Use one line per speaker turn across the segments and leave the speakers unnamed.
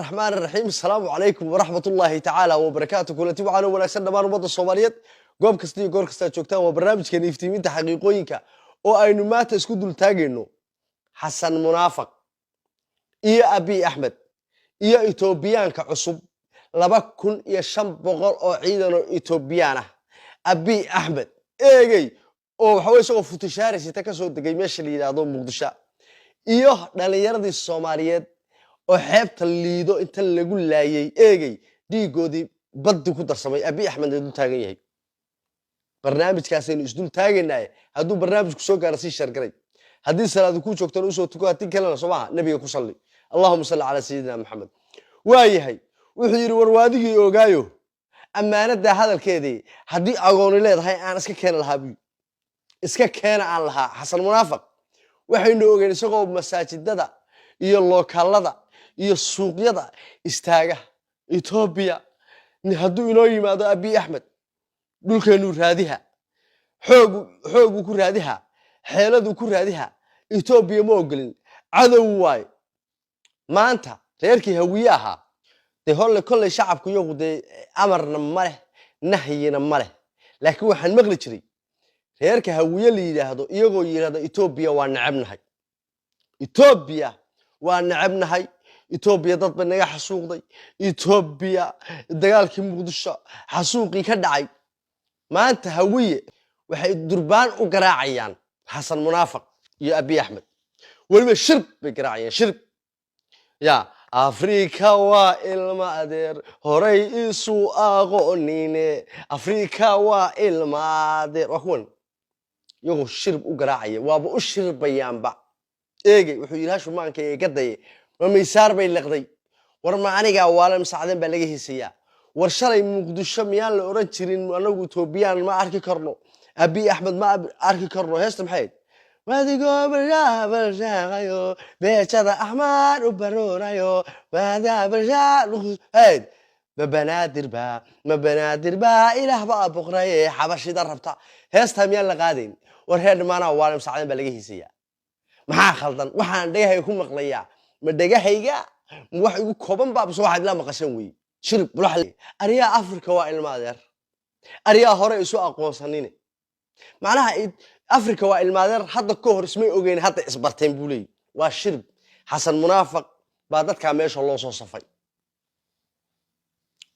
الرحمن الرحيم السلام عليكم ورحمة الله تعالى وبركاته كلتي وعنا ونكسر دمان ومضى الصوماليات قوم كستي قول كستا جوكتا وبرنامج كان يفتيمين تحقيقوينك oo aynu maanta isku dul taagayno xasan munaafiq iyo abi axmed iyo Etoobiyaanka cusub 2500 oo ciidan oo Etoobiyaan ah abi axmed eegay oo waxa way soo futishaaraysa ka soo degay meesha la yiraahdo Muqdisho iyo dhalinyaradii Soomaaliyeed oo xeebta liido inta lagu laayay eegay dhiigoodii baddu ku darsamay abi axmed inuu taagan yahay barnaamijkaasaynu isdul taaganaay hadduu barnaamijku soo gaaro si shargaray haddii salaadu ku joogtaan u soo tuko haddii kalena Soomaa nabiga ku salli Allahumma salli ala sayyidina Muhammad waayahay wuxuu yiri warwaadigii ogaayo amaanada hadalkeedii haddii agoon leedahay aan iska keen lahaa iska keen aan lahaa xasan munaafiq waxaynu ogeyn isagoo masaajidada iyo lookaalada iyo suuqyada istaaga Ethiopia hadduu inoo yimaado abi axmed dhulkeenu raadiha xoog ku raadiha xeeladu ku raadiha Ethiopia ma ogolin cadow waay maanta reerkii hawiye ahaa de holle kolley shacabku iyagu de amarna ma leh nahyina ma leh laakiin waxaan maqli jiray reerka hawiye la yiraahdo iyagoo yiraahdo Ethiopia waa nacabnahay Ethiopia waa nacabnahay Ethiopia dad ba naga xasuuqday Ethiopia dagaalkii Muqdisho xasuuqii ka dhacay maanta hawiye waxay durbaan u garaacayaan xasan munaafiq iyo abi axmed waliba shirb bay garaacayaan shirb ya Afrika waa ilma adeer horay isu aqoonine Afrika waa ilma adeer waxwan iyagu shirb u garaacaya waaba u shirbayaanba eegay wuxuu yiraahdo shumaanka ee gaday ma miisaar bay liqday war ma aniga waalan saacadeen baa laga hiisayaa war shalay Muqdisho miyaan la oran jirin anagu Etoobiyaan ma arki karno abi axmed ma arki karno heesta maxay wadigo barjaaqayo beechada ahmar u baroonayo wada barjaaq heed ma banaadir ba ilaah ba boqray xabashida rabta heesta miyaan la qaadin war heed maana waalan saacadeen baa laga hiisayaa maxaa khaldan waxaan dhagahay ku maqlayaa ma dhagahayga wax igu kooban baab soo waxaad la maqashan weey shirb bulaxli ariya Afrika waa ilma adeer ariya hore isu aqoonsanine macnaha Afrika waa ilma adeer hadda ka hor ismay ogeyn hadda isbarteen bulay waa shirb xasan munaafiq baa dadka meesha loo soo safay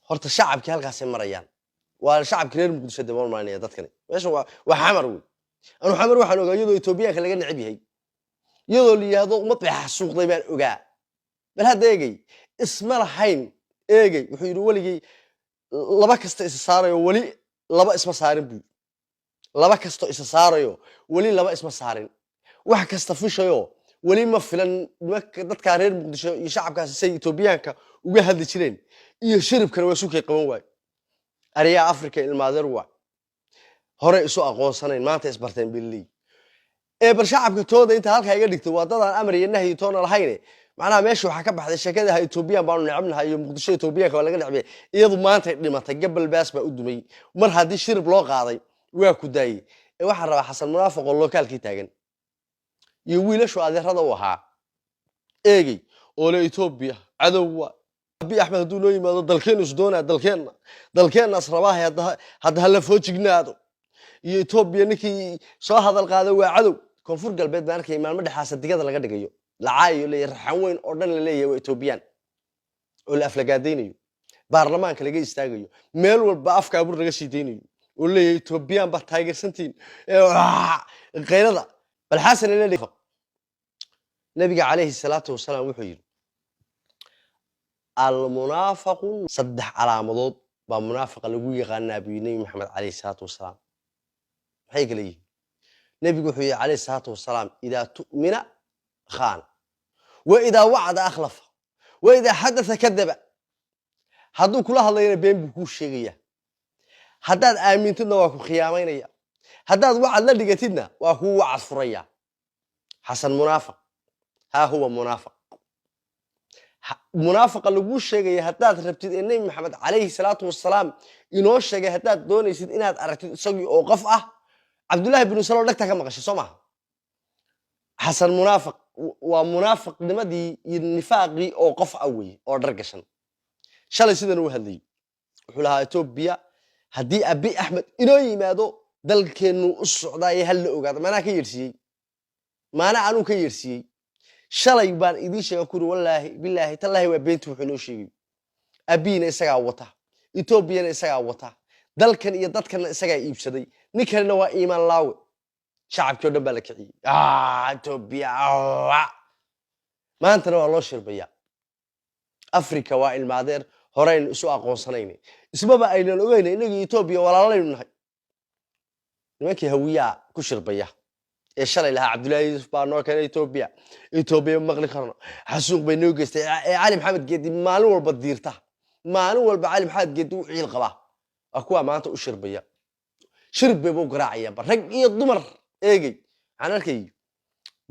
horta shacabkii halkaas ay marayaan waa shacabkii reer Muqdisho deemaan maanaya dadkani meesha waa xamar weey anu xamar waxaan ogaayay Etoobiyaanka laga nacib yahay iyadoo la yiraahdo ummad bay xasuuqday baan ogaa bal hadda eegay isma lahayn eegay wuxuu yiri waligii laba kasta is saarayo wali laba isma saarin buu laba kasta is saarayo wali laba isma saarin wax kasta fishayo wali ma filan dadka reer Muqdisho iyo shacabkaas say Etoobiyaanka uga hadli jireen iyo shiribkana waa suuqay qaban waay ariya Afrika ilmaadeer waa hore isu aqoonsanayn maanta isbarteen bilii bal shacabka tooda inta halka iga dhigtay wadadaan amar iyo nahyi toona lahayn macnaha meesha waxa ka baxday sheekada Etoobiyaan baan nacabnahay iyo Muqdisho Etoobiyaanka waa laga nacbay iyadu maanta dhimatay gabal baas baa u dumay mar hadii shirb loo qaaday waa ku daayay waxa raba xasan munaafiq oo lokaalkii taagan iyo wiilashu adeerada u ahaa eegay oo la Etoobiya cadow abi axmed haduu loo yimaado dalkeen is doona dalkeen asrabaha hadda hala foojignaado iyo Etoobiya ninkii soo hadal qaaday waa cadow koonfur galbeed baan arkay maalmo dhaxaasa digada laga dhigayo lacaayo la raxan weyn oo dhan la leeyahay waa Etoobiyaan oo la aflagaadeynayo baarlamaanka laga istaagayo meel walba afka abur laga sii deynayo oo leeyahay Etoobiyaan ba taageersantiin qeylada bal xasan leeyahay nabiga kaleeyhi salaatu wasalaam wuxuu yiri al munaafiqu saddex calaamadood ba munaafiqa lagu yaqaanaa nabi Muhammad kaleeyhi salaatu wasalaam maxay kale yihiin nabigu wuxuu yiri kaleeyhi salaatu wasalaam ida tu'mina خان وإذا وعد أخلف وإذا حدث كذب هادو كل هذا بين بكو شيغيا هداد آمنتنا واكو خيامينيا هداد وعد لا دغتيدنا واكو وعد فريا حسن منافق ها هو منافق لوغو شيغيا هداد ربتid inay maxamed kaleeyhi salaatu wasalaam inoo sheegay hadaad doonaysid inaad aragtid isagii oo qof ah Abdullah ibn Salool dhagta ka maqashay Soomaa حسن منافق ومنافق نمدي النفاقي أو قف أوي أو درجشن شال سيدنا وهذي وحولها إثيوبيا هدي أبي أحمد إنه ما دو دل كأنه السعودية هل أوجد ما أنا كيرسي ما أنا كيرسي شال يبان إديش يقول والله بالله تالله وبنت وحنوشي أبينا إسقى وطا إثيوبيا إسقى وطا دل كان يدد كان إسقى يبشدي نكرنا وإيمان لاو شعب كده بالكعي إثيوبيا ما أنت نوع الله شربيا أفريقيا والمعادير هراين سوق قوسنين اسمه أين الأوين إنه إثيوبيا ولا لا ينهي نمكي هوية كشربيا إيش لها عبد الله يوسف بانور كان إثيوبيا مغلي خرنا حسوق بينوجست علي محمد جدي ما نور بديرته ما نور بعلي محمد جدي وعيل قباه أكوا ما أنت وشربيا شرب بوق راعية برق الضمر إيجي أنا الكي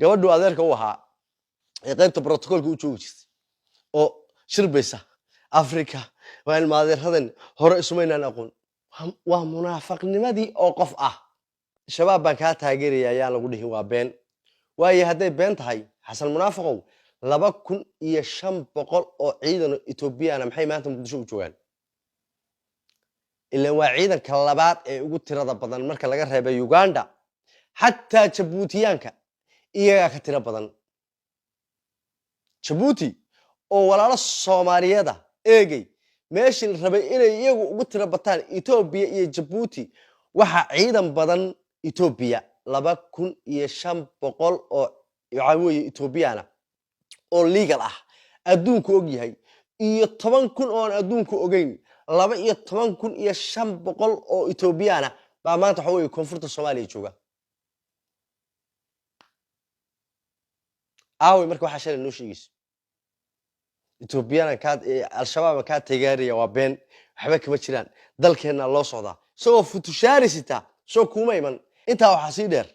جودوا هذاك هوها قيمة بروتوكول كوتشوجس أو شربيسة أفريقيا والمادير هذن هراء سمينا نقول ومنافق نمدي أوقف شباب بنكات هاجري يا لقوله هو بين وهي هذي بنت هاي حسن منافقه لبا كن يشم بقول أو عيدا إثيوبيا أنا محي ما أنتم تشوفوا جوان إلا وعيدا كلابات يقول ترى بدن المركز لقى رهيب يوغندا حتى جيبوتيانك إيه كتير بدن جيبوتي أو ولا الصومالية ده إيجي ماشي الربع إلى يقول ترى بدن إثيوبيا إيه جيبوتي waxa ciidan badan Ethiopia 2,500 oo yacaawiye Ethiopiana oo legal ah adduunku og yahay iyo 10,000 oo aan adduunku ogeyn 12,500 oo Ethiopiana baa maanta waxa weeye koonfurta Soomaaliya jooga marka waxa shalay noo sheegayso Ethiopiana ka al-shabaab ka tagaariya waa been waxba kama jiraan dalkeena loo socdaa soo futusharisita soo kuma iman inta waxa si dheer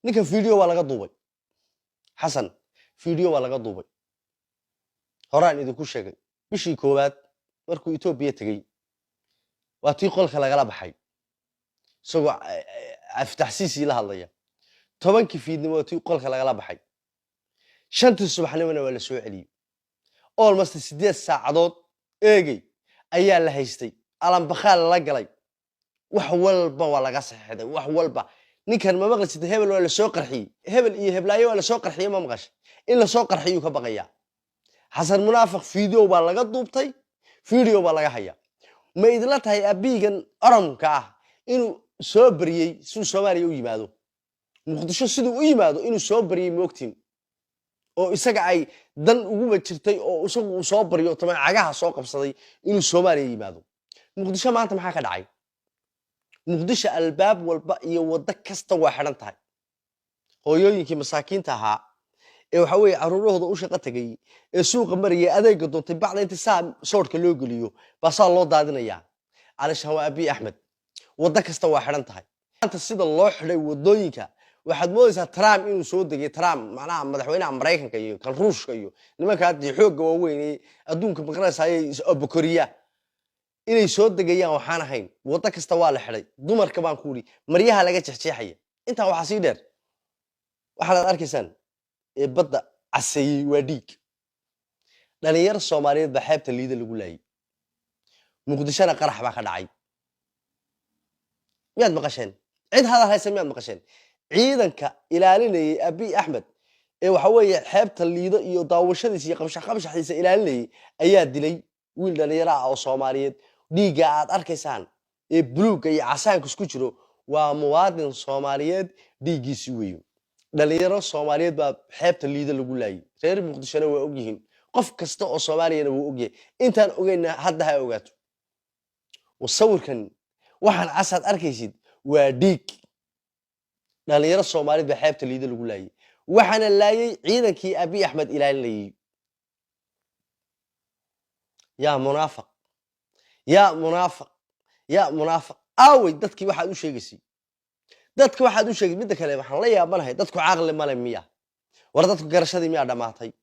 ninka video waa laga duubay xasan video waa laga duubay horaan idinku sheegay bishii koowaad markuu Ethiopia tagay waa tii qolka laga baxay soo aftaxsiisi la hadlaya 10 fiidnimo tii qolka laga baxay 5 subaxnimona waa la soo celiyay almost 8 saacadood eegay ayaa la haystay alan bakhaal la galay wax walba waa laga saxeeday wax walba ninkan ma maqlid hebel waa la soo qarxiyay hebel iyo heblaayo waa la soo qarxiyay ma maqash in la soo qarxiyo ka baqaya xasan munaafiq video baa laga duubtay video baa laga haya ma idla tahay abiigan aramka ah inuu soo bariyay suu Soomaaliya u yimaado muqdisho sidoo u yimaado inuu soo bariyay moogtiin oo isaga ay dan ugu wajirtay oo isagu soo bariyo tamay cagaha soo qabsaday inuu Soomaaliya yimaado muqdisho maanta maxaa ka dhacay muqdisho albaab walba iyo wada kasta waa xiran tahay hooyooyinkii masaakiinta ahaa ee waxa weeye caruurahooda u shaqo tagay ee suuqa mariyay adeega doontay bacda inta soorka loo geliyo baasaa loo daadinaya alishan waa abi axmed wada kasta waa xiran tahay maanta sida loo xiray wadooyinka waxaad moodaysaa Trump inuu soo degay Trump macnaha madaxweynaha Mareykanka iyo kan Ruushka iyo nimanka hadii xoogga waaweyn adduunka maqnaasay Abukoriya inay soo degayaan waxaan ahayn wada kasta waa la xiray dumarka baan ku uri maryaha laga jeexjeexaya inta waxa sii dheer waxaad arkaysaan ee badda casayay waa dhiig dhalinyar Soomaaliyeed baa xeebta liida lagu laayay muqdishona qarax baa ka dhacay miyaad maqasheen cid hada haysa miyaad maqasheen ciidanka ilaalinayay abi axmed ee waxa weeye xeebta liida iyo daawashadiisa iyo qabshaxdiisa ilaalinayay ayaa dilay wiil dhalinyaro ah oo Soomaaliyeed dhiiga aad arkaysaan ee buluuga iyo casaanka isku jiro waa muwaadin Soomaaliyeed dhiigiisi weeyo dhalinyaro Soomaaliyeed baa xeebta liida lagu laayay reer muqdishona waa og yihiin qof kasta oo Soomaaliyana wuu og yahay intaan ogeyna hadda ha ogaato wasawirkan waxaan asad arkaysid waa dhiig dhalinyaro Soomaaliyeed baa xeebta liida lagu laayay waxaana laayay ciidankii abi axmed ilaalinayay يا منافق يا منافق يا منافق أوي دتك واحد وشيء دتك واحد وشيء بدك كلام حنا لا يا منهي دتك عاقل ما لمية وردتك قرشة مية دمعتي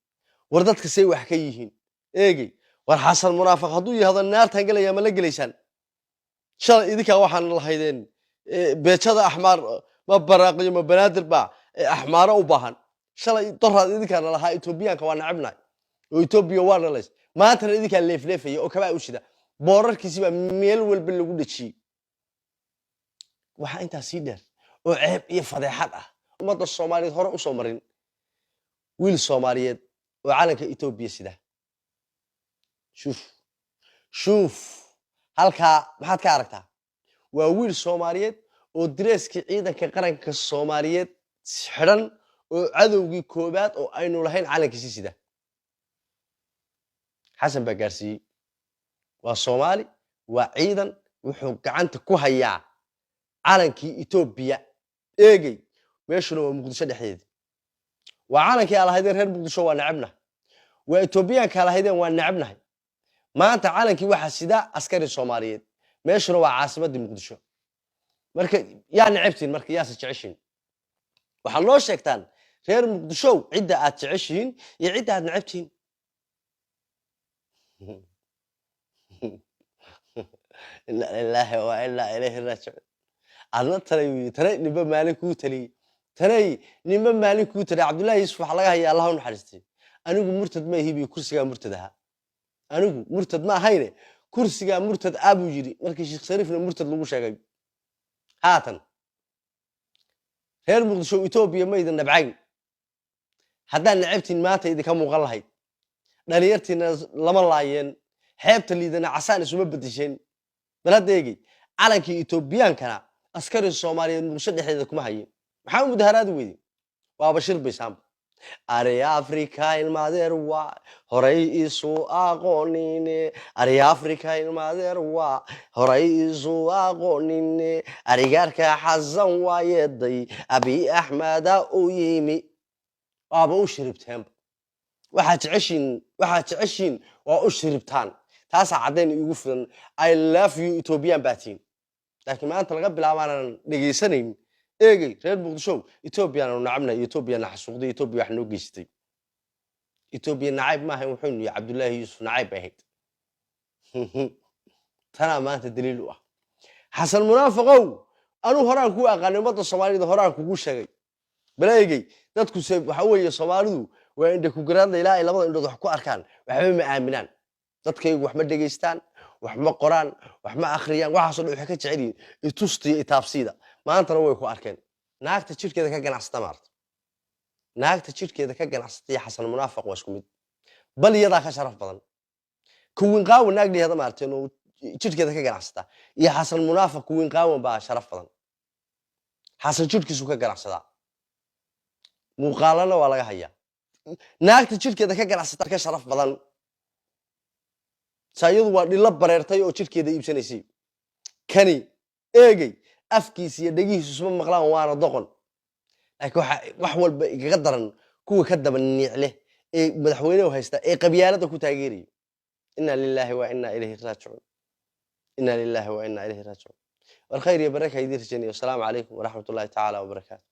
وردتك سوي حكيهين إيجي والحسن منافق هذوي هذا النار تنقل يا ملك ليشان شال إذا واحد الله هيدين بيت هذا أحمر ما براقي ما بنادر با أحمر وبهن shalay doraad idinkaana lahaa Etoobiyaanka waa nacabnay oo Etoobiya waa nalays maantana idinkaa leefleefaya oo kabaa u shida boorarkiisi baa meel walba lagu dhajiyay waxa intaa sii dheer oo ceeb iyo fadeexad ah ummadda Soomaaliyeed hore u soo marin wiil Soomaaliyeed oo calanka Etoobiya sida شوف halka maxaad ka aragtaa waa wiil Soomaaliyeed oo direeskii ciidanka qaranka Soomaaliyeed xidhan oo cadowgii koobaad oo aynu lahayn calankiisa sida xasan baa gaarsiiyey waa Soomaali waa ciidan wuxuu gacanta ku hayaa calankii Etoobiya eegay meeshuna waa Muqdisho dhexdeeda waa calankii aan lahaydeen reer Muqdisho waa nacabna waa Etoobiyaanka lahaydeen waa nacabnahay maanta calankii waxa sida askari Soomaaliyeed meeshuna waa caasimadda Muqdisho marka yaa nacabtiin marka yaa jeceshiin waxa loo sheegtaan reer Muqdisho cidda aad jeceshiin iyo cidda aad nacabtiin inna lillahi wa inna ilayhi raaji'uun adna taray nimba maalin ku tali taray nimba maalin ku tali Cabdullaahi Yuusuf waxa laga hayaa Allah u naxariistay anigu murtad ma ihibi kursiga murtadaha anigu murtad ma ahayne kursiga murtad abu yiri markii Sheekh Sariifna murtad lagu sheegay haatan reer Muqdisho Etoobiya ma idin nabcayn haddaan nacabtiin maanta idinka muuqan lahayd dhalinyartiina lama laayeen xeebta liidana casaan isuma bedesheen baladeegi calankii Etoobiyankana askari Soomaaliyeed Muqdisho dhexdeeda kuma hayeen maxaa mudaharaad weeyay waa Bashir Bisaam Ari Afrika ilmaadeer waa horay isu aqoonine Ari Afrika ilmaadeer waa horay isu aqoonine arigaarka xasan waayeeday Abi Ahmada u yimi waaba u shiribteen waxa jeceshiin waa u shiribtaan taas cadeyn ugu filan I love you Ethiopian baatiin laakiin maanta laga bilaabaan dhageysanayn eegay reer Muqdisho Ethiopian oo nacabna Ethiopian xasuuqday Ethiopia wax noo geystay Ethiopia nacayb ma ahayn wuxuu yahay Cabdullaahi Yuusuf nacayb ahayd tana maanta daliil u ah Xasan Munaafiqow anu horaan ku aqaanay ummadda Soomaaliyeed horaan kugu sheegay baleegay dadku waxa weeye Soomaalidu waa inta ku garaadla ilaa labada indhood wax ku arkaan waxba ma aaminaan dadkaygu wax ma dhageystaan wax ma qoraan wax ma akhriyaan waxaas oo dhan waxay ka jecel yihiin itustiyo itaabsiida maantana way ku arkeen naagta jirkeeda ka ganacsata maarta naagta jirkeeda ka ganacsata iyo Xasan Munaafiq waa isku mid bal iyada ka sharaf badan kuwin qaawan naagdeeda maarteen oo jirkeeda ka ganacsata iyo Xasan Munaafiq kuwin qaawan baa sharaf badan Xasan jirkiisu ka ganacsada muuqaalana waa laga hayaa naagta jirkeeda ka ganacsata ka sharaf badan sayadu waa dhila bareertay oo jirkeeda iibsanaysay kani eegay afkiisa iyo dhagihiisu isma maqlaan waana doqon laakiin wax walba igaga daran kuwa ka daba niicle ee madaxweynaha haysta ee qabyaalada ku taageeray inna lillahi wa inna ilayhi raaji'uun inna lillahi wa inna ilayhi raaji'uun wal khayr ya baraka idin rajaynayo assalamu alaykum wa rahmatullahi ta'ala wa barakatuh